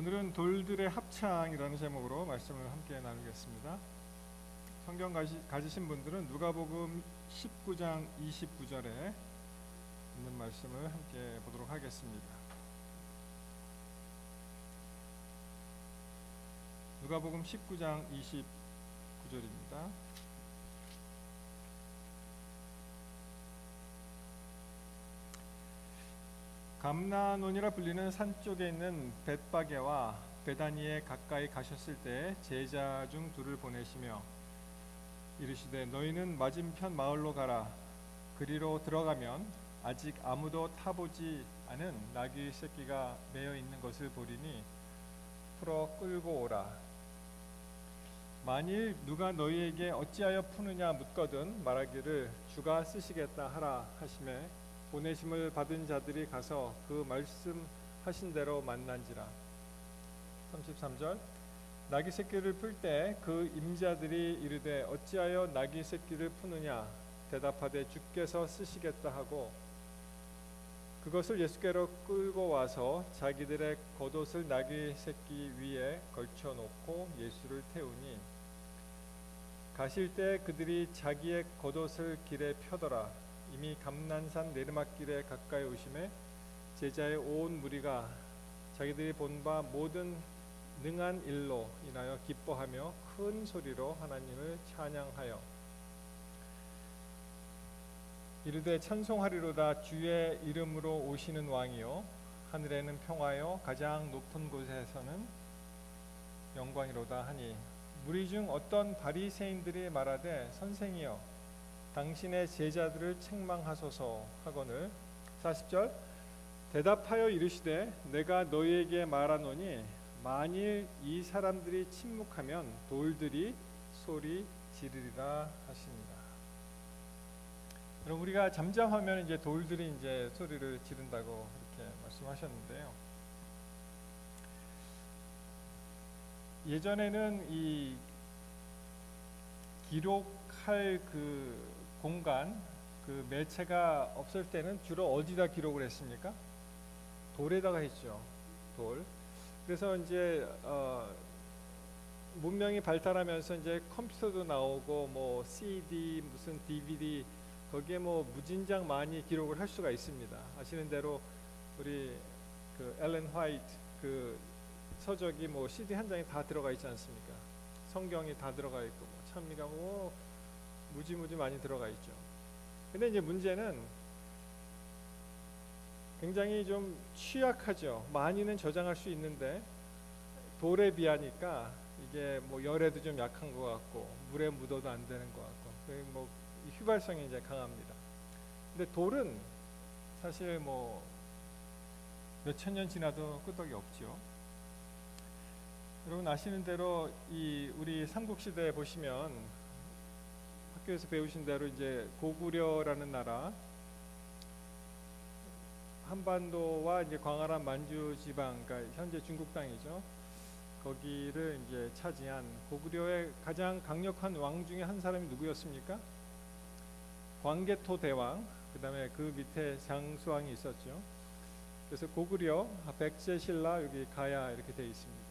오늘은 돌들의 합창이라는 제목으로 말씀을 함께 나누겠습니다. 성경 가지신 분들은 누가복음 19장 29절에 있는 말씀을 함께 보도록 하겠습니다. 누가복음 19장 29절입니다. 감나논이라 불리는 산 쪽에 있는 벳바게와 베다니에 가까이 가셨을 때 제자 중 둘을 보내시며 이르시되 너희는 맞은편 마을로 가라. 그리로 들어가면 아직 아무도 타보지 않은 나귀 새끼가 매여 있는 것을 보리니 풀어 끌고 오라. 만일 누가 너희에게 어찌하여 푸느냐 묻거든 말하기를 주가 쓰시겠다 하라 하시매 보내심을 받은 자들이 가서 그 말씀하신 대로 만난지라. 33절 나귀 새끼를 풀 때 그 임자들이 이르되 어찌하여 나귀 새끼를 푸느냐 대답하되 주께서 쓰시겠다 하고 그것을 예수께로 끌고 와서 자기들의 겉옷을 나귀 새끼 위에 걸쳐 놓고 예수를 태우니 가실 때 그들이 자기의 겉옷을 길에 펴더라. 이미 감난산 내리막길에 가까이 오심에 제자의 온 무리가 자기들이 본 바 모든 능한 일로 인하여 기뻐하며 큰 소리로 하나님을 찬양하여 이르되 찬송하리로다. 주의 이름으로 오시는 왕이요 하늘에는 평화요 가장 높은 곳에서는 영광이로다 하니 무리 중 어떤 바리새인들이 말하되 선생이여 당신의 제자들을 책망하소서 하거늘. 40절 대답하여 이르시되 내가 너희에게 말하노니 만일 이 사람들이 침묵하면 돌들이 소리 지르리라 하십니다. 여러분 우리가 잠잠하면 이제 돌들이 이제 소리를 지른다고 이렇게 말씀하셨는데요. 예전에는 이 기록할 그 공간, 그 매체가 없을 때는 주로 어디다 기록을 했습니까? 돌에다가 했죠. 돌. 그래서 이제 문명이 발달하면서 이제 컴퓨터도 나오고 뭐 CD 무슨 DVD 거기에 뭐 무진장 많이 기록을 할 수가 있습니다. 아시는 대로 우리 그 엘렌 화이트 그 서적이 뭐 CD 한 장에 다 들어가 있지 않습니까? 성경이 다 들어가 있고 뭐 찬미가 뭐 무지무지 많이 들어가 있죠. 근데 이제 문제는 굉장히 좀 취약하죠. 많이는 저장할 수 있는데 돌에 비하니까 이게 뭐 열에도 좀 약한 것 같고 물에 묻어도 안 되는 것 같고 뭐 휘발성이 이제 강합니다. 근데 돌은 사실 뭐 몇천 년 지나도 끄떡이 없죠. 여러분 아시는 대로 이 우리 삼국시대에 보시면 학교에서 배우신 대로 이제 고구려라는 나라 한반도와 이제 광활한 만주 지방, 그러니까 현재 중국 땅이죠. 거기를 이제 차지한 고구려의 가장 강력한 왕 중에 한 사람이 누구였습니까? 광개토 대왕. 그다음에 그 밑에 장수왕이 있었죠. 그래서 고구려, 백제 신라, 여기 가야 이렇게 되어 있습니다.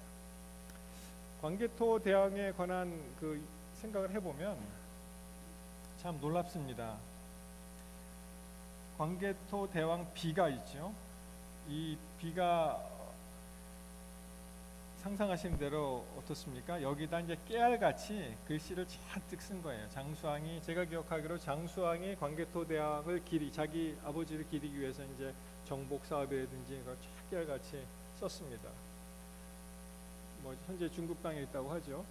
광개토 대왕에 관한 그 생각을 해보면 참 놀랍습니다. 광개토 대왕 비가 있죠. 이 비가 상상하시는 대로 어떻습니까? 여기다 이제 깨알같이 글씨를 잔뜩 쓴 거예요. 장수왕이 제가 기억하기로 장수왕이 광개토 대왕을 자기 아버지를 기리기 위해서 이제 정복 사업이라든지 이걸 쫙 깨알같이 썼습니다. 뭐 현재 중국 땅에 있다고 하죠.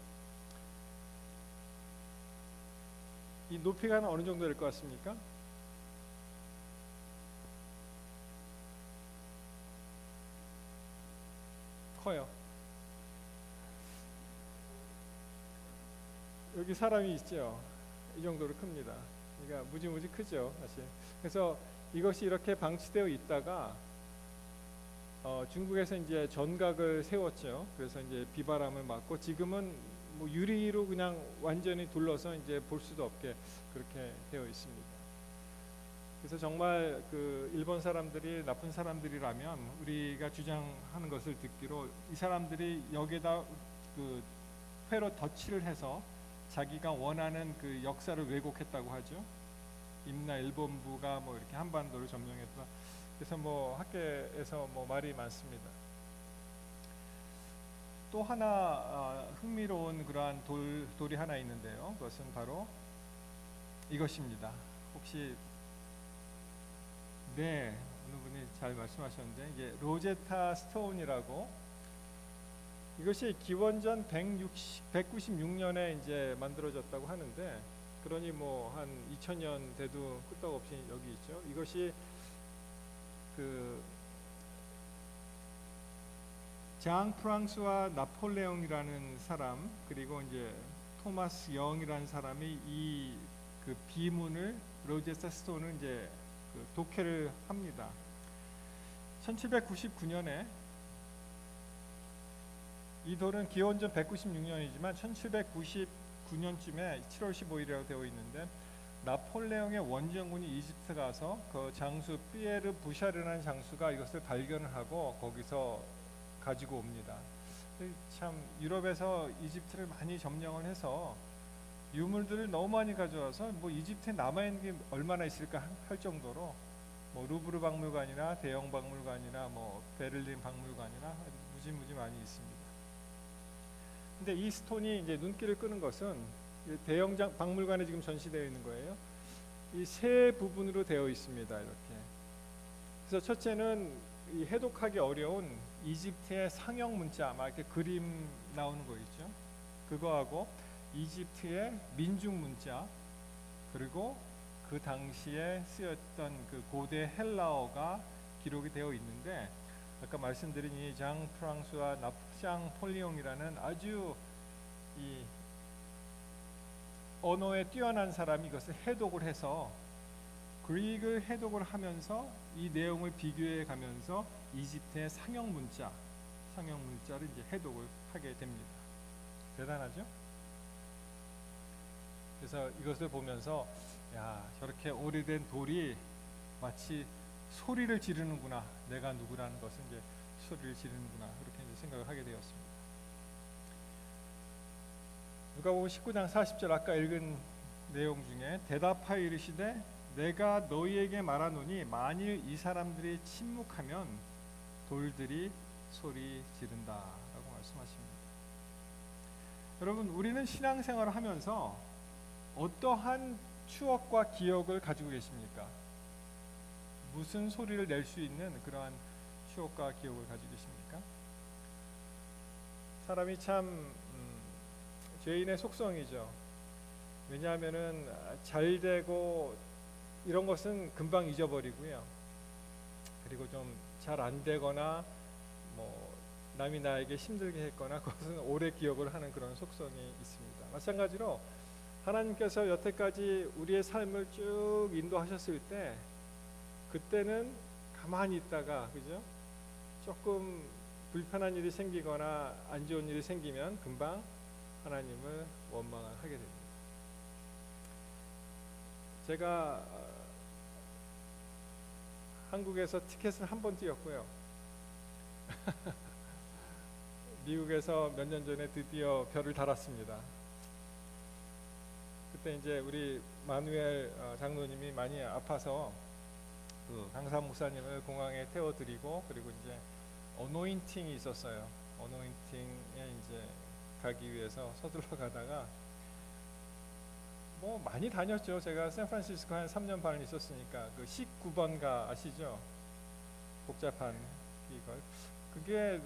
이 높이가 어느 정도 될 것 같습니까? 커요. 여기 사람이 있죠. 이 정도로 큽니다. 그러니까 무지무지 크죠, 사실. 그래서 이것이 이렇게 방치되어 있다가 중국에서 이제 전각을 세웠죠. 그래서 이제 비바람을 막고 지금은 뭐 유리로 그냥 완전히 둘러서 이제 볼 수도 없게 그렇게 되어 있습니다. 그래서 정말 그 일본 사람들이 나쁜 사람들이라면 우리가 주장하는 것을 듣기로 이 사람들이 여기에다 그 회로 덧칠을 해서 자기가 원하는 그 역사를 왜곡했다고 하죠. 임나 일본부가 뭐 이렇게 한반도를 점령했다. 그래서 뭐 학계에서 뭐 말이 많습니다. 또 하나 흥미로운 그러한 돌이 하나 있는데요. 그것은 바로 이것입니다. 혹시 네, 어느 분이 잘 말씀하셨는데 이게 로제타 스톤이라고, 이것이 기원전 196년에 이제 만들어졌다고 하는데, 그러니 뭐 한 2000년 돼도 끄떡없이 여기 있죠. 이것이 그 장 프랑스와 나폴레옹이라는 사람, 그리고 이제 토마스 영이라는 사람이 이 그 비문을, 로제타 스톤을 이제 그 독해를 합니다. 1799년에 이 돌은 기원전 196년이지만 1799년쯤에 7월 15일이라고 되어 있는데, 나폴레옹의 원정군이 이집트 가서 그 장수 피에르 부샤르라는 장수가 이것을 발견을 하고 거기서 가지고 옵니다. 참 유럽에서 이집트를 많이 점령을 해서 유물들을 너무 많이 가져와서 뭐 이집트에 남아있는 게 얼마나 있을까 할 정도로 뭐 루브르 박물관이나 대형 박물관이나 뭐 베를린 박물관이나 무지 많이 있습니다. 근데 이 스톤이 이제 눈길을 끄는 것은 대형 박물관에 지금 전시되어 있는 거예요. 이 세 부분으로 되어 있습니다. 이렇게. 그래서 첫째는 이 해독하기 어려운 이집트의 상형 문자, 막 이렇게 그림 나오는 거 있죠. 그거하고 이집트의 민중 문자, 그리고 그 당시에 쓰였던 그 고대 헬라어가 기록이 되어 있는데, 아까 말씀드린 이 장 프랑스와 납장 폴리옹이라는 아주 이 언어에 뛰어난 사람이 이것을 해독을 해서 그릭을 해독을 하면서 이 내용을 비교해 가면서 이집트의 상형 문자를 이제 해독을 하게 됩니다. 대단하죠? 그래서 이것을 보면서 야, 저렇게 오래된 돌이 마치 소리를 지르는구나. 내가 누구라는 것은 이제 소리를 지르는구나. 그렇게 이제 생각을 하게 되었습니다. 누가복음 19장 40절 아까 읽은 내용 중에 대답하여 이르시되 내가 너희에게 말하노니 만일 이 사람들이 침묵하면 돌들이 소리 지른다라고 말씀하십니다. 여러분, 우리는 신앙생활을 하면서 어떠한 추억과 기억을 가지고 계십니까? 무슨 소리를 낼 수 있는 그러한 추억과 기억을 가지고 계십니까? 사람이 참 죄인의 속성이죠. 왜냐하면은 잘 되고 이런 것은 금방 잊어버리고요. 그리고 좀 잘 안 되거나 뭐 남이 나에게 힘들게 했거나 그것은 오래 기억을 하는 그런 속성이 있습니다. 마찬가지로 하나님께서 여태까지 우리의 삶을 쭉 인도하셨을 때 그때는 가만히 있다가, 그죠? 조금 불편한 일이 생기거나 안 좋은 일이 생기면 금방 하나님을 원망하게 됩니다. 제가 한국에서 티켓을 한 번 뛰었고요. 미국에서 몇 년 전에 드디어 별을 달았습니다. 그때 이제 우리 마누엘 장로님이 많이 아파서 그 강사 목사님을 공항에 태워드리고, 그리고 이제 어노인팅이 있었어요. 어노인팅에 이제 가기 위해서 서둘러 가다가 뭐 많이 다녔죠. 제가 샌프란시스코 한 3년 반 있었으니까 그 19번가 아시죠? 복잡한 이걸. 그게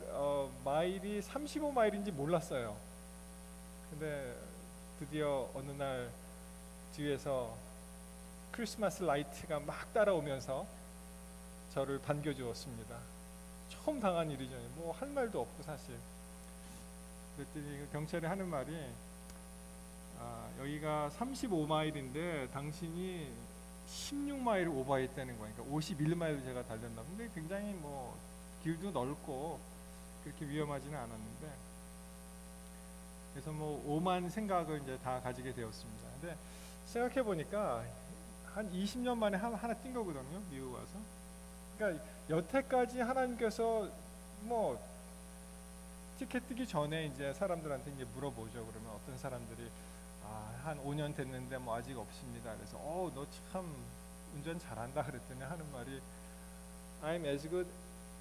마일이 35마일인지 몰랐어요. 근데 드디어 어느 날 뒤에서 크리스마스 라이트가 막 따라오면서 저를 반겨주었습니다. 처음 당한 일이죠. 뭐 할 말도 없고 사실. 그랬더니 경찰이 하는 말이 여기가 35마일인데 당신이 16마일을 오버했다는 거니까 51마일을 제가 달렸나. 근데 굉장히 뭐 길도 넓고 그렇게 위험하지는 않았는데, 그래서 뭐 오만 생각을 이제 다 가지게 되었습니다. 근데 생각해 보니까 한 20년 만에 하나 뛴 거거든요. 미국 와서. 그러니까 여태까지 하나님께서 뭐 티켓 뜨기 전에 이제 사람들한테 이제 물어보죠. 그러면 어떤 사람들이 한 5년 됐는데 뭐 아직 없습니다. 그래서 너 참 운전 잘한다 그랬더니 하는 말이 I'm as good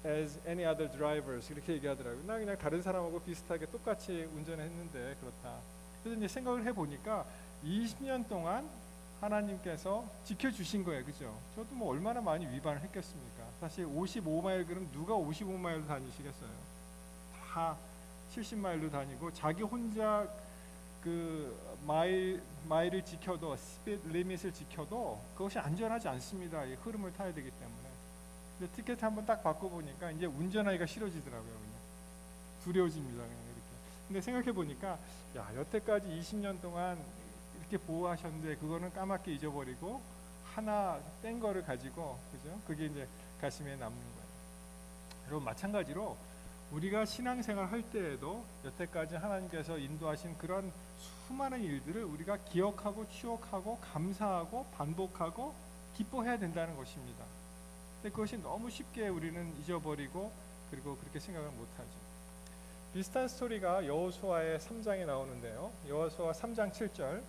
as any other drivers 이렇게 얘기하더라고요. 나 그냥 다른 사람하고 비슷하게 똑같이 운전했는데 그렇다. 그래서 이제 생각을 해보니까 20년 동안 하나님께서 지켜주신 거예요. 그죠? 저도 뭐 얼마나 많이 위반을 했겠습니까? 사실 55마일 그럼 누가 55마일로 다니시겠어요? 다 70마일로 다니고 자기 혼자 그 마일을 지켜도 스피드 리밋을 지켜도 그것이 안전하지 않습니다. 이 흐름을 타야 되기 때문에. 근데 티켓 한번 딱 바꿔 보니까 이제 운전하기가 싫어지더라고요. 그냥 두려워집니다. 그냥 이렇게. 근데 생각해 보니까 여태까지 20년 동안 이렇게 보호하셨는데 그거는 까맣게 잊어버리고 하나 뗀 거를 가지고 그죠? 그게 이제 가슴에 남는 거예요. 여러분 마찬가지로 우리가 신앙생활 할 때에도 여태까지 하나님께서 인도하신 그런 수많은 일들을 우리가 기억하고 추억하고 감사하고 반복하고 기뻐해야 된다는 것입니다. 근데 그것이 너무 쉽게 우리는 잊어버리고 그리고 그렇게 생각을 못하죠. 비슷한 스토리가 여호수아의 3장에 나오는데요. 여호수아 3장 7절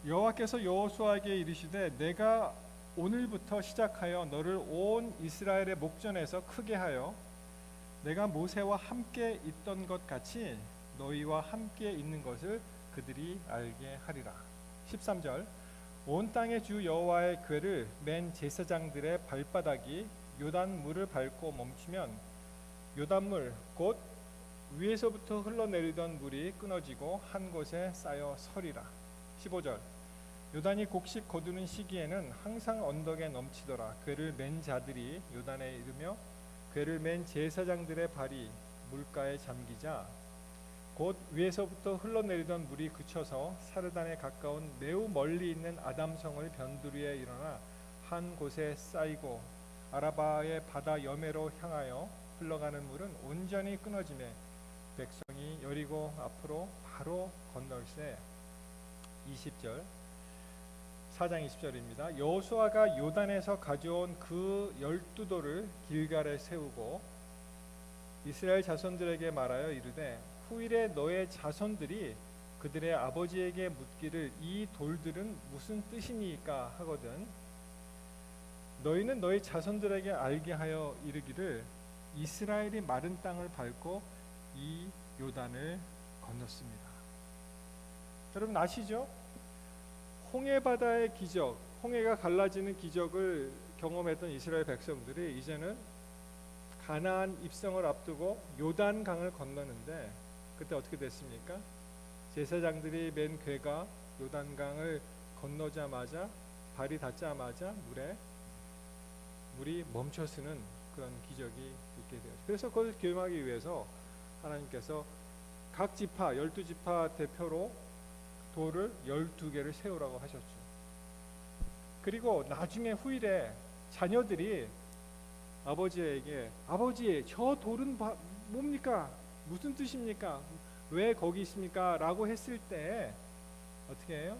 여호와께서 여호수아에게 이르시되 내가 오늘부터 시작하여 너를 온 이스라엘의 목전에서 크게 하여 내가 모세와 함께 있던 것 같이 너희와 함께 있는 것을 그들이 알게 하리라. 13절 온 땅의 주 여호와의 궤를 맨 제사장들의 발바닥이 요단 물을 밟고 멈추면 요단물 곧 위에서부터 흘러내리던 물이 끊어지고 한 곳에 쌓여 서리라. 15절 요단이 곡식 거두는 시기에는 항상 언덕에 넘치더라. 궤를 맨 자들이 요단에 이르며 궤를 맨 제사장들의 발이 물가에 잠기자 곧 위에서부터 흘러내리던 물이 그쳐서 사르단에 가까운 매우 멀리 있는 아담성을 변두리에 일어나 한 곳에 쌓이고 아라바의 바다 여매로 향하여 흘러가는 물은 온전히 끊어지매 백성이 여리고 앞으로 바로 건널세. 20절 4장 20절입니다. 여호수아가 요단에서 가져온 그 12돌을 길갈에 세우고 이스라엘 자손들에게 말하여 이르되 후일에 너의 자손들이 그들의 아버지에게 묻기를 이 돌들은 무슨 뜻이니까 하거든 너희는 너희 자손들에게 알게 하여 이르기를 이스라엘이 마른 땅을 밟고 이 요단을 건넜습니다. 여러분 아시죠? 홍해 바다의 기적, 홍해가 갈라지는 기적을 경험했던 이스라엘 백성들이 이제는 가나안 입성을 앞두고 요단 강을 건너는데 그때 어떻게 됐습니까? 제사장들이 맨 궤가 요단 강을 건너자마자 발이 닿자마자 물이 멈춰서는 그런 기적이 있게 되었죠. 그래서 그것을 기념하기 위해서 하나님께서 각 지파 12지파 대표로 돌을 12개를 세우라고 하셨죠. 그리고 나중에 후일에 자녀들이 아버지에게 아버지 저 돌은 뭡니까? 무슨 뜻입니까? 왜 거기 있습니까? 라고 했을 때 어떻게 해요?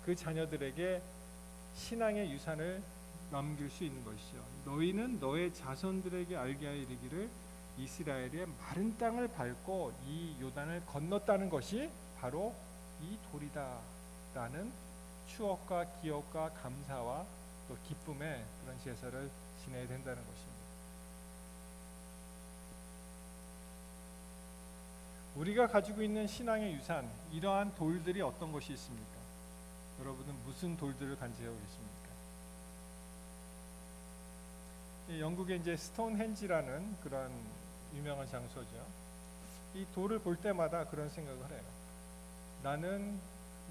그 자녀들에게 신앙의 유산을 남길 수 있는 것이죠. 너희는 너의 자손들에게 알게 하여 이르기를 이스라엘의 마른 땅을 밟고 이 요단을 건넜다는 것이 바로 이 돌이다 라는 추억과 기억과 감사와 또 기쁨의 그런 제사를 지내야 된다는 것입니다. 우리가 가지고 있는 신앙의 유산, 이러한 돌들이 어떤 것이 있습니까? 여러분은 무슨 돌들을 간직하고 계십니까? 영국의 이제 스톤헨지라는 그런 유명한 장소죠. 이 돌을 볼 때마다 그런 생각을 해요. 나는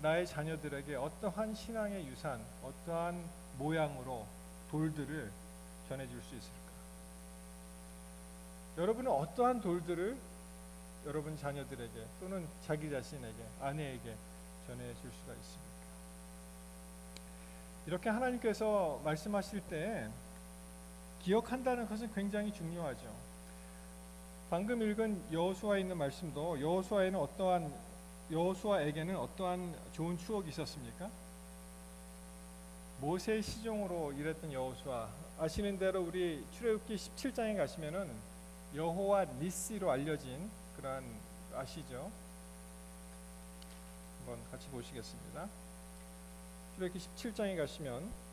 나의 자녀들에게 어떠한 신앙의 유산, 어떠한 모양으로 돌들을 전해줄 수 있을까? 여러분은 어떠한 돌들을 여러분 자녀들에게 또는 자기 자신에게, 아내에게 전해줄 수가 있습니까? 이렇게 하나님께서 말씀하실 때 기억한다는 것은 굉장히 중요하죠. 방금 읽은 여호수아에 있는 말씀도 여호수아에는 어떠한 여호수아에게는 어떠한 좋은 추억이 있었습니까? 모세의 시종으로 일했던 여호수아, 아시는 대로 우리 출애굽기 17장에 가시면은 여호와 니시로 알려진 그러한, 아시죠? 한번 같이 보시겠습니다. 출애굽기 17장에 가시면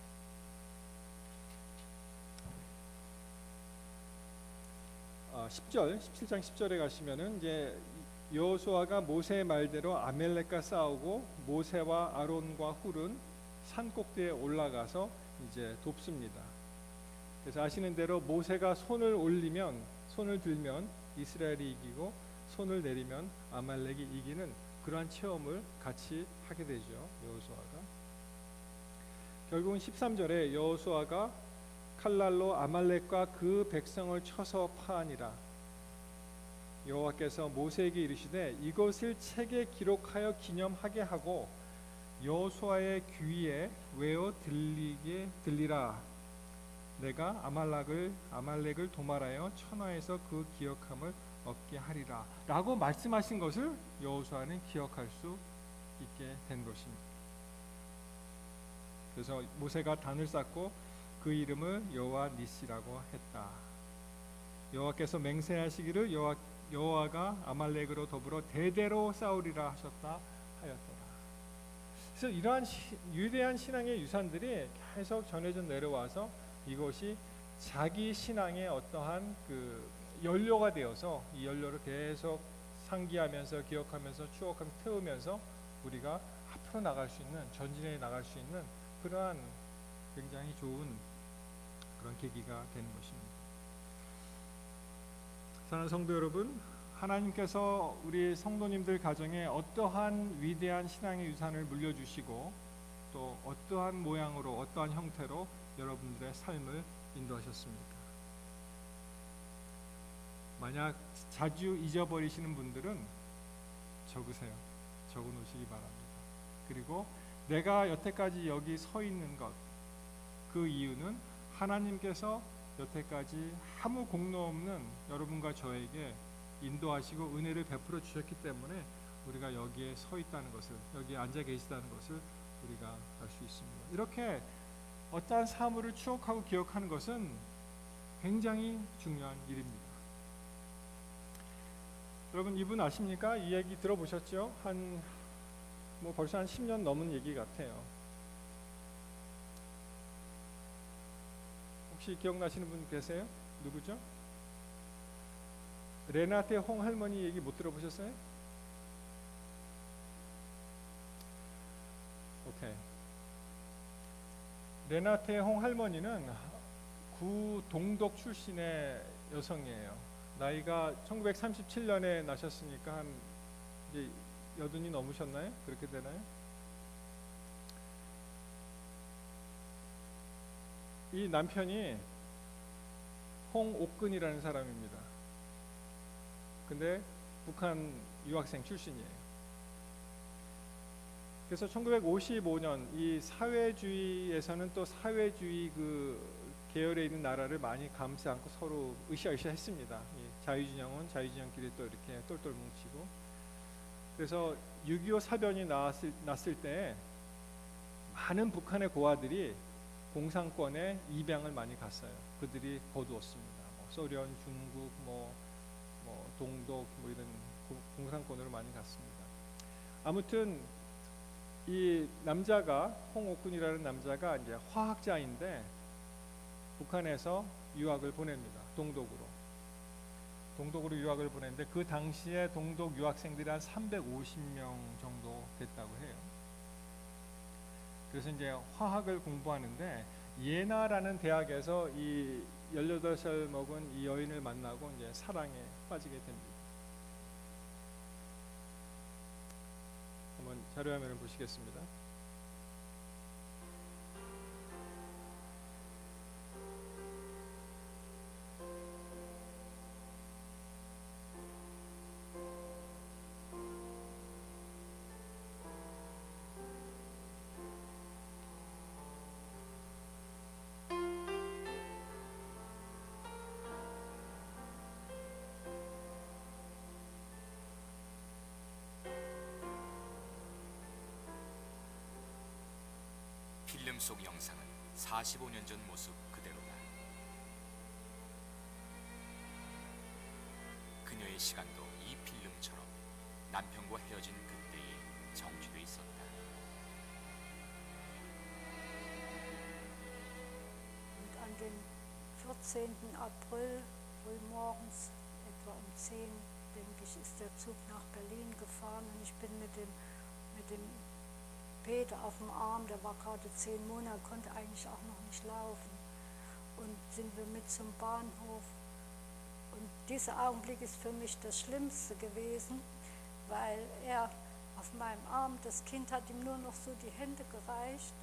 17장 10절에 가시면은 이제 여호수아가 모세의 말대로 아멜렉과 싸우고 모세와 아론과 훌은 산 꼭대기에 올라가서 이제 돕습니다. 그래서 아시는 대로 모세가 손을 들면 이스라엘이 이기고 손을 내리면 아말렉이 이기는 그러한 체험을 같이 하게 되죠. 여호수아가 결국은 13절에 여호수아가 칼날로 아말렉과 그 백성을 쳐서 파하니라. 여호와께서 모세에게 이르시되 이것을 책에 기록하여 기념하게 하고 여호수아의 귀에 외어 들리라. 내가 아말렉을 도말하여 천하에서 그 기억함을 얻게 하리라 라고 말씀하신 것을 여호수아는 기억할 수 있게 된 것입니다. 그래서 모세가 단을 쌓고 그 이름을 여호와 니시라고 했다. 여호와께서 맹세하시기를 여호와가 아말렉으로 더불어 대대로 싸우리라 하셨다 하였더라. 그래서 이러한 위대한 신앙의 유산들이 계속 전해져 내려와서 이것이 자기 신앙의 어떠한 그 연료가 되어서 이 연료를 계속 상기하면서 기억하면서 추억하면서 태우면서 우리가 앞으로 나갈 수 있는, 전진해 나갈 수 있는 그러한 굉장히 좋은 그런 계기가 되는 것입니다. 사랑하는 성도 여러분, 하나님께서 우리 성도님들 가정에 어떠한 위대한 신앙의 유산을 물려주시고 또 어떠한 모양으로 어떠한 형태로 여러분들의 삶을 인도하셨습니까? 만약 자주 잊어버리시는 분들은 적으세요. 적어놓으시기 바랍니다. 그리고 내가 여태까지 여기 서 있는 것, 그 이유는 하나님께서 여태까지 아무 공로 없는 여러분과 저에게 인도하시고 은혜를 베풀어 주셨기 때문에 우리가 여기에 서 있다는 것을, 여기에 앉아 계시다는 것을 우리가 알 수 있습니다. 이렇게 어떠한 사물을 추억하고 기억하는 것은 굉장히 중요한 일입니다. 여러분, 이분 아십니까? 이 얘기 들어보셨죠? 벌써 한 10년 넘은 얘기 같아요. 혹시 기억나시는 분 계세요? 누구죠? 레나테 홍 할머니 얘기 못 들어보셨어요? 오케이. 레나테 홍 할머니는 구 동독 출신의 여성이에요. 나이가 1937년에 나셨으니까 한 이제 80이 넘으셨나요? 그렇게 되나요? 이 남편이 홍옥근이라는 사람입니다. 근데 북한 유학생 출신이에요. 그래서 1955년 이 사회주의에서는 또 사회주의 그 계열에 있는 나라를 많이 감싸 안고 서로 으쌰으쌰 했습니다. 자유진영은 자유진영끼리 또 이렇게 똘똘 뭉치고. 그래서 6.25 사변이 났을 때 많은 북한의 고아들이 공산권에 입양을 많이 갔어요. 그들이 거두었습니다. 소련, 중국, 동독 이런 공산권으로 많이 갔습니다. 아무튼 이 남자가, 홍옥군이라는 남자가 이제 화학자인데 북한에서 유학을 보냅니다. 동독으로 유학을 보냈는데 그 당시에 동독 유학생들이 한 350명 정도 됐다고 해요. 그래서 이제 화학을 공부하는데 예나라는 대학에서 이 18살 먹은 이 여인을 만나고 이제 사랑에 빠지게 됩니다. 한번 자료화면을 보시겠습니다. 필름 속 영상은 45년 전 모습 그대로다. 그녀의 시간도 이 필름처럼 남편과 헤어진 그때에 정지돼 있었다. Und an dem 14. April frühmorgens, etwa um 10, denke ich, ist der Zug nach Berlin gefahren und ich bin mit dem Peter auf dem Arm, der war gerade 10 Monate, konnte eigentlich auch noch nicht laufen. Und sind wir mit zum Bahnhof. Und dieser Augenblick ist für mich das Schlimmste gewesen, weil er auf meinem Arm, das Kind hat ihm nur noch so die Hände gereicht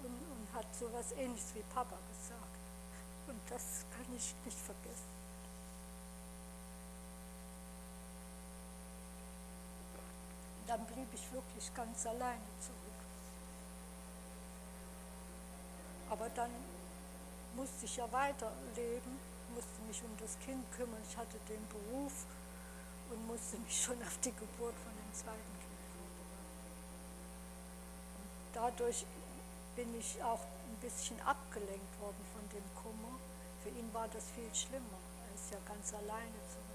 und hat so was Ähnliches wie Papa gesagt. Und das kann ich nicht vergessen. Dann blieb ich wirklich ganz alleine zurück. Aber dann musste ich ja weiterleben, musste mich um das Kind kümmern. Ich hatte den Beruf und musste mich schon auf die Geburt von dem zweiten Kind vorbereiten. Und dadurch bin ich auch ein bisschen abgelenkt worden von dem Kummer. Für ihn war das viel schlimmer. Er ist ja ganz alleine zurückgefahren.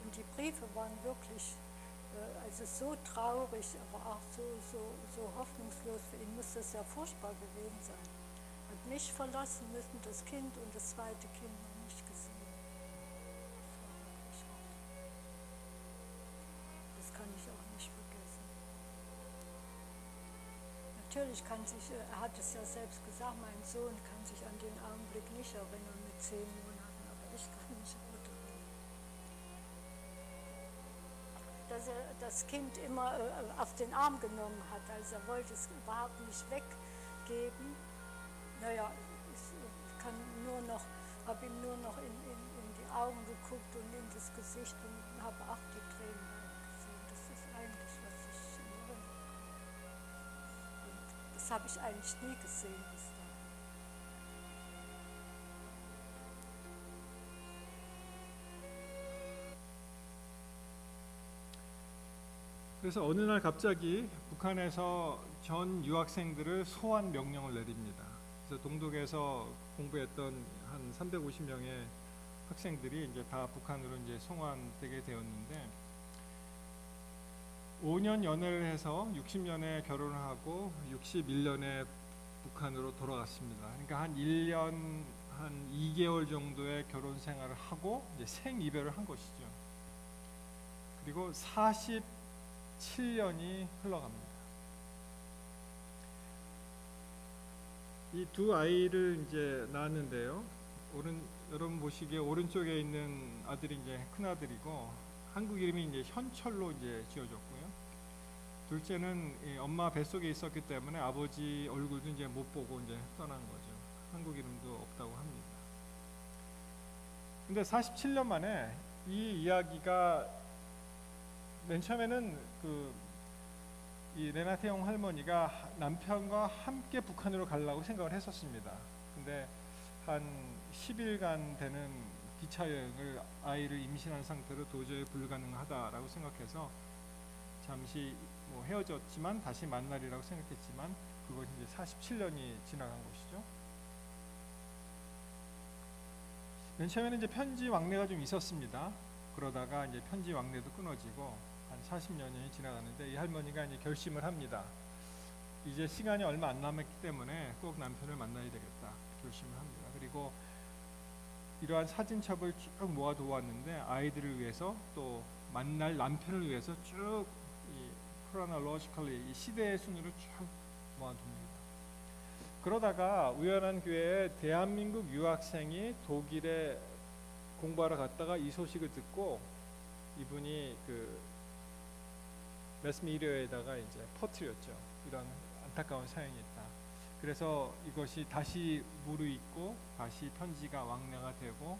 Und die Briefe waren wirklich also so traurig, aber auch so hoffnungslos. Für ihn muss das ja furchtbar gewesen sein. Hat mich verlassen müssen, das Kind und das zweite Kind noch nicht gesehen. Das war wirklich hart. Das kann ich auch nicht vergessen. Natürlich er hat es ja selbst gesagt, mein Sohn kann sich an den Augenblick nicht erinnern mit 10 Monaten, aber ich kann mich gut erinnern. Dass er das Kind immer auf den Arm genommen hat, also er wollte es überhaupt nicht weggeben. Naja, ich habe ihm nur noch in die Augen geguckt und in das Gesicht und habe auch die Tränen gesehen. Das ist eigentlich, was ich erinnere. Und das habe ich eigentlich nie gesehen bis dahin. 그래서 어느 날 갑자기 북한에서 전 유학생들을 소환 명령을 내립니다. 그래서 동독에서 공부했던 한 350명의 학생들이 이제 다 북한으로 이제 송환되게 되었는데 5년 연애를 해서 60년에 결혼을 하고 61년에 북한으로 돌아갔습니다. 그러니까 한 1년 한 2개월 정도의 결혼 생활을 하고 이제 생이별을 한 것이죠. 그리고 47년이 흘러갑니다. 이 두 아이를 이제 낳았는데요. 여러분 보시기에 오른쪽에 있는 아들이 이제 큰 아들이고 한국 이름이 이제 현철로 이제 지어졌고요. 둘째는 엄마 뱃속에 있었기 때문에 아버지 얼굴도 이제 못 보고 이제 떠난 거죠. 한국 이름도 없다고 합니다. 근데 47년 만에 이 이야기가 맨 처음에는 이 레나테용 할머니가 남편과 함께 북한으로 가려고 생각을 했었습니다. 근데 한 10일간 되는 기차 여행을 아이를 임신한 상태로 도저히 불가능하다라고 생각해서 잠시 헤어졌지만 다시 만나리라고 생각했지만 그것이 이제 47년이 지나간 것이죠. 맨 처음에는 이제 편지 왕래가 좀 있었습니다. 그러다가 이제 편지 왕래도 끊어지고 한 40년이 지나가는데 이 할머니가 이제 결심을 합니다. 이제 시간이 얼마 안 남았기 때문에 꼭 남편을 만나야 되겠다 결심을 합니다. 그리고 이러한 사진첩을 쭉 모아두었는데 아이들을 위해서 또 만날 남편을 위해서 쭉 이 chronologically 이 시대의 순으로 쭉 모아둡니다. 그러다가 우연한 기회에 대한민국 유학생이 독일에 공부하러 갔다가 이 소식을 듣고 이분이 매스미디어에다가 이제 퍼뜨렸죠. 이런 안타까운 사연이 있다. 그래서 이것이 다시 무르익고 다시 편지가 왕래가 되고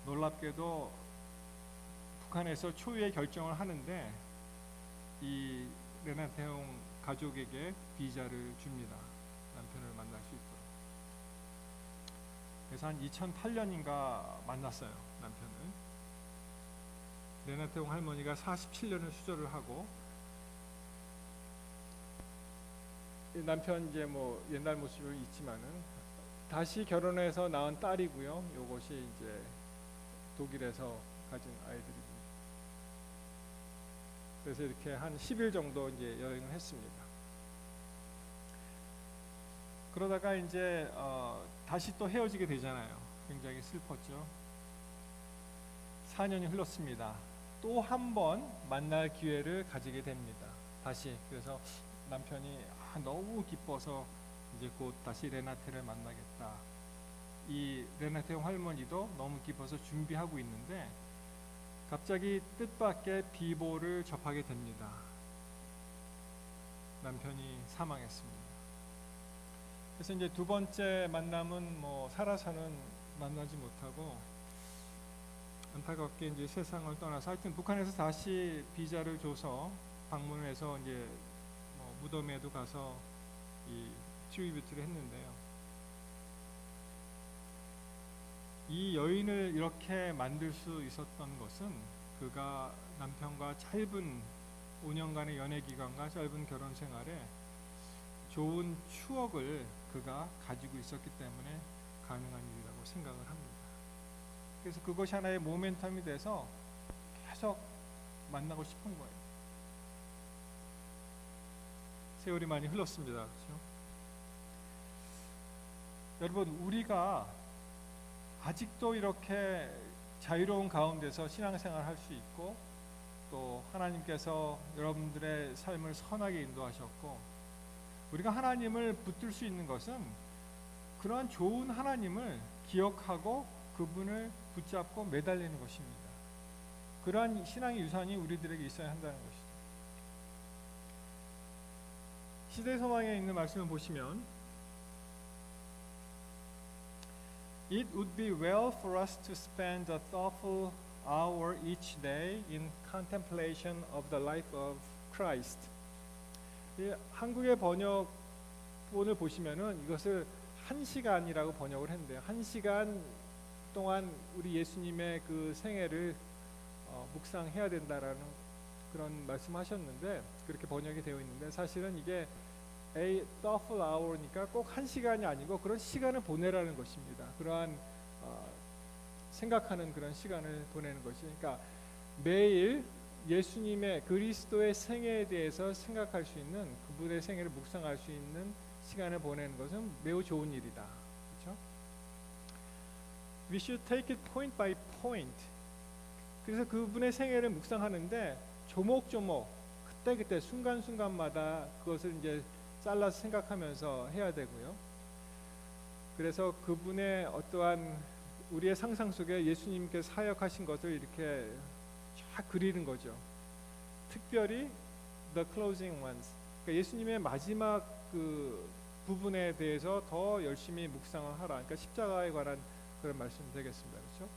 놀랍게도 북한에서 초유의 결정을 하는데 이 레나테용 가족에게 비자를 줍니다. 남편을 만날 수 있도록. 그래서 한 2008년인가 만났어요. 남편을. 레나테용 할머니가 47년을 수절을 하고 남편 이제 뭐 옛날 모습이 있지만은 다시 결혼해서 낳은 딸이고요. 요것이 이제 독일에서 가진 아이들입니다. 그래서 이렇게 한 10일 정도 이제 여행을 했습니다. 그러다가 이제 다시 또 헤어지게 되잖아요. 굉장히 슬펐죠. 4년이 흘렀습니다. 또 한 번 만날 기회를 가지게 됩니다. 다시. 그래서 남편이 너무 기뻐서 이제 곧 다시 레나테를 만나겠다. 이 레나테 할머니도 너무 기뻐서 준비하고 있는데 갑자기 뜻밖의 비보를 접하게 됩니다. 남편이 사망했습니다. 그래서 이제 두 번째 만남은 뭐 살아서는 만나지 못하고 안타깝게 이제 세상을 떠나서 하여튼 북한에서 다시 비자를 줘서 방문을 해서 이제 뭐 무덤에도 가서 이 트리뷰트를 했는데요. 이 여인을 이렇게 만들 수 있었던 것은 그가 남편과 짧은 5년간의 연애 기간과 짧은 결혼 생활에 좋은 추억을 그가 가지고 있었기 때문에 가능한 일이라고 생각을 합니다. 그래서 그것이 하나의 모멘텀이 돼서 계속 만나고 싶은 거예요. 세월이 많이 흘렀습니다. 그렇죠? 여러분, 우리가 아직도 이렇게 자유로운 가운데서 신앙생활 할 수 있고 또 하나님께서 여러분들의 삶을 선하게 인도하셨고 우리가 하나님을 붙들 수 있는 것은 그러한 좋은 하나님을 기억하고 그분을 붙잡고 매달리는 것입니다. 그러한 신앙의 유산이 우리들에게 있어야 한다는 것이죠. 시대소망에 있는 말씀을 보시면 It would be well for us to spend a thoughtful hour each day in contemplation of the life of Christ. 한국의 번역본을 보시면은 이것을 1시간이라고 번역을 했는데요. 1시간 동안 우리 예수님의 그 생애를 묵상해야 된다라는 그런 말씀하셨는데 그렇게 번역이 되어 있는데 사실은 이게 A thoughtful hour니까 꼭 1시간이 아니고 그런 시간을 보내라는 것입니다. 그러한 생각하는 그런 시간을 보내는 것이 그러니까 매일 예수님의 그리스도의 생애에 대해서 생각할 수 있는 그분의 생애를 묵상할 수 있는 시간을 보내는 것은 매우 좋은 일이다. 그렇죠? We should take it point by point. 그래서 그분의 생애를 묵상하는데 조목조목 그때그때 순간순간마다 그것을 이제 잘라서 생각하면서 해야 되고요. 그래서 그분의 어떠한 우리의 상상 속에 예수님께서 사역하신 것을 이렇게 쫙 그리는 거죠. 특별히 the closing ones. 그러니까 예수님의 마지막 그 부분에 대해서 더 열심히 묵상을 하라. 그러니까 십자가에 관한 그런 말씀이 되겠습니다. 그렇죠?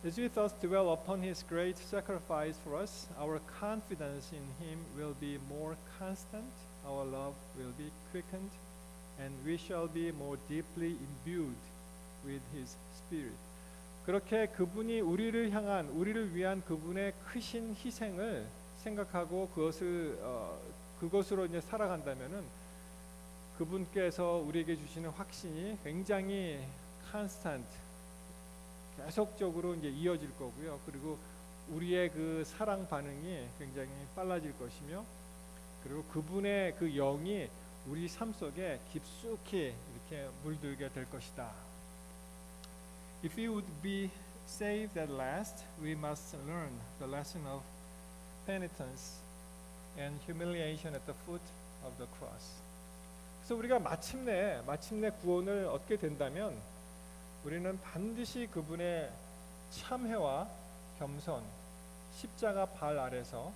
As we thus dwell upon His great sacrifice for us, our confidence in Him will be more constant, our love will be quickened, and we shall be more deeply imbued with His Spirit. 그렇게 그분이 우리를 향한, 우리를 위한 그분의 크신 희생을 생각하고 그것으로 이제 살아간다면은 그분께서 우리에게 주시는 확신이 굉장히 constant, 계속적으로 이제 이어질 거고요. 그리고 우리의 그 사랑 반응이 굉장히 빨라질 것이며, 그리고 그분의 그 영이 우리 삶 속에 깊숙이 이렇게 물들게 될 것이다. If we would be saved at last, we must learn the lesson of penitence and humiliation at the foot of the cross. 그래서 우리가 마침내 구원을 얻게 된다면 우리는 반드시 그분의 참회와 겸손, 십자가 발 아래서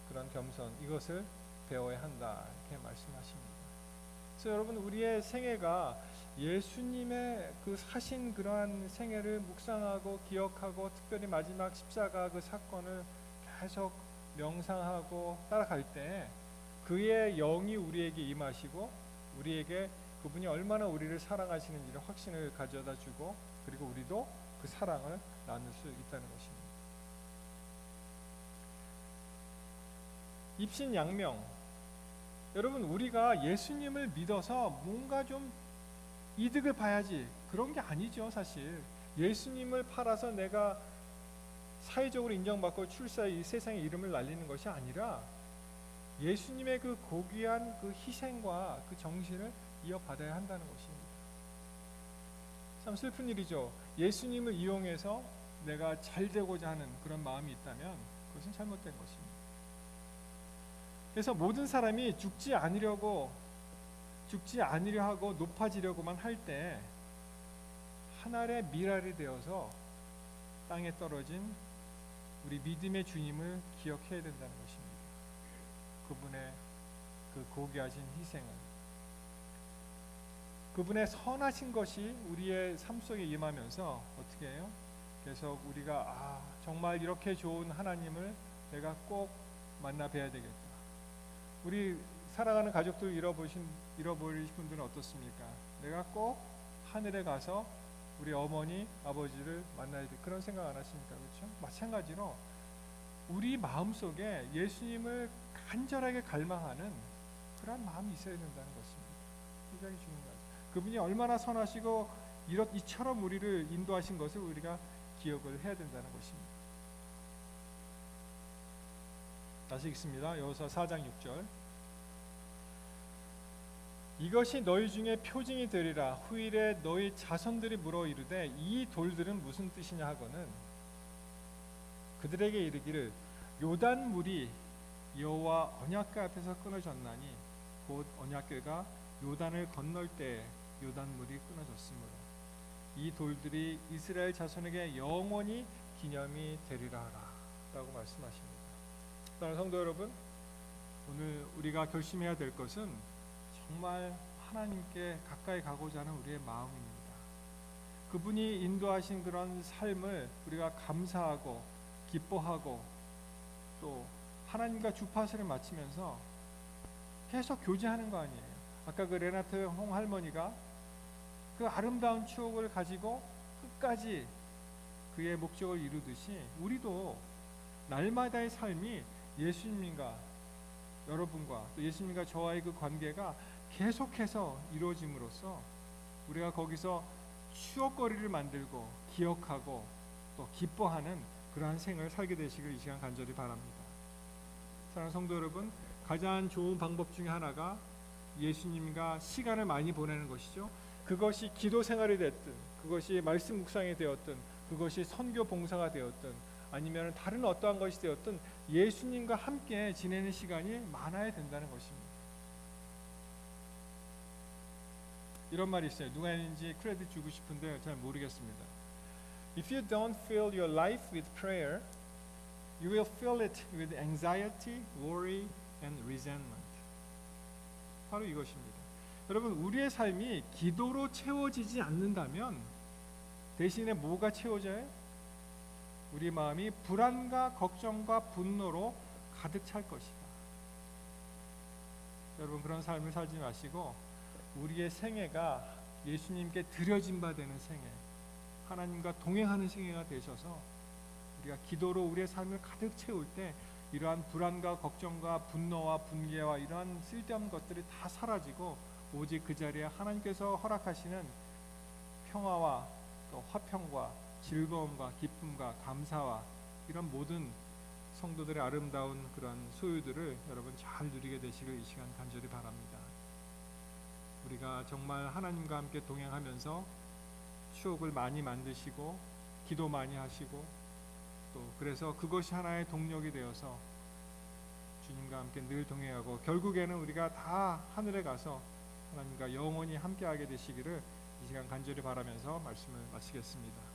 그런 겸손 이것을 배워야 한다 이렇게 말씀하십니다. 그래서 여러분 우리의 생애가 예수님의 그 사신 그러한 생애를 묵상하고 기억하고 특별히 마지막 십자가 그 사건을 계속 명상하고 따라갈 때 그의 영이 우리에게 임하시고 우리에게 그분이 얼마나 우리를 사랑하시는지를 확신을 가져다 주고 그리고 우리도 그 사랑을 나눌 수 있다는 것입니다. 입신양명 여러분, 우리가 예수님을 믿어서 뭔가 좀 이득을 봐야지 그런 게 아니죠. 사실 예수님을 팔아서 내가 사회적으로 인정받고 출세해 이 세상에 이름을 날리는 것이 아니라 예수님의 그 고귀한 그 희생과 그 정신을 이어받아야 한다는 것입니다. 참 슬픈 일이죠. 예수님을 이용해서 내가 잘 되고자 하는 그런 마음이 있다면 그것은 잘못된 것입니다. 그래서 모든 사람이 죽지 않으려 하고 높아지려고만 할 때 하늘의 미랄이 되어서 땅에 떨어진 우리 믿음의 주님을 기억해야 된다는 것입니다. 그분의 그 고귀하신 희생을, 그분의 선하신 것이 우리의 삶 속에 임하면서 어떻게 해요? 계속 우리가 정말 이렇게 좋은 하나님을 내가 꼭 만나 뵈야 되겠다. 우리 사랑하는 가족들 잃어버리신 분들은 어떻습니까? 내가 꼭 하늘에 가서 우리 어머니, 아버지를 만나야 돼. 그런 생각 안 하십니까? 그렇죠? 마찬가지로 우리 마음속에 예수님을 간절하게 갈망하는 그런 마음이 있어야 된다는 것입니다. 굉장히 중요하죠. 그분이 얼마나 선하시고 이처럼 우리를 인도하신 것을 우리가 기억을 해야 된다는 것입니다. 다시 읽습니다. 여호수아 4장 6절. 이것이 너희 중에 표징이 되리라. 후일에 너희 자손들이 물어 이르되 이 돌들은 무슨 뜻이냐 하거늘 그들에게 이르기를 요단 물이 여호와 언약궤 앞에서 끊어졌나니 곧 언약궤가 요단을 건널 때 요단 물이 끊어졌으므로 이 돌들이 이스라엘 자손에게 영원히 기념이 되리라 라고 말씀하십니다. 사랑하는 성도 여러분, 오늘 우리가 결심해야 될 것은 정말 하나님께 가까이 가고자 하는 우리의 마음입니다. 그분이 인도하신 그런 삶을 우리가 감사하고 기뻐하고 또 하나님과 주파수를 맞추면서 계속 교제하는 거 아니에요. 아까 그 레나트 홍 할머니가 그 아름다운 추억을 가지고 끝까지 그의 목적을 이루듯이 우리도 날마다의 삶이 예수님과 여러분과 또 예수님과 저와의 그 관계가 계속해서 이루어짐으로써 우리가 거기서 추억거리를 만들고 기억하고 또 기뻐하는 그러한 생을 살게 되시길 이 시간 간절히 바랍니다. 사랑하는 성도 여러분, 가장 좋은 방법 중에 하나가 예수님과 시간을 많이 보내는 것이죠. 그것이 기도 생활이 됐든 그것이 말씀 묵상이 되었든 그것이 선교 봉사가 되었든 아니면 다른 어떠한 것이 되었든 예수님과 함께 지내는 시간이 많아야 된다는 것입니다. 이런 말이 있어요. 누가 했는지 크레딧 주고 싶은데 잘 모르겠습니다. If you don't fill your life with prayer, you will fill it with anxiety, worry, and resentment. 바로 이것입니다. 여러분, 우리의 삶이 기도로 채워지지 않는다면 대신에 뭐가 채워져요? 우리 마음이 불안과 걱정과 분노로 가득 찰 것이다. 여러분, 그런 삶을 살지 마시고 우리의 생애가 예수님께 드려진 바 되는 생애, 하나님과 동행하는 생애가 되셔서 우리가 기도로 우리의 삶을 가득 채울 때 이러한 불안과 걱정과 분노와 분개와 이러한 쓸데없는 것들이 다 사라지고 오직 그 자리에 하나님께서 허락하시는 평화와 또 화평과 즐거움과 기쁨과 감사와 이런 모든 성도들의 아름다운 그런 소유들을 여러분 잘 누리게 되시길 이 시간 간절히 바랍니다. 우리가 정말 하나님과 함께 동행하면서 추억을 많이 만드시고 기도 많이 하시고 또 그래서 그것이 하나의 동력이 되어서 주님과 함께 늘 동행하고 결국에는 우리가 다 하늘에 가서 하나님과 영원히 함께하게 되시기를 이 시간 간절히 바라면서 말씀을 마치겠습니다.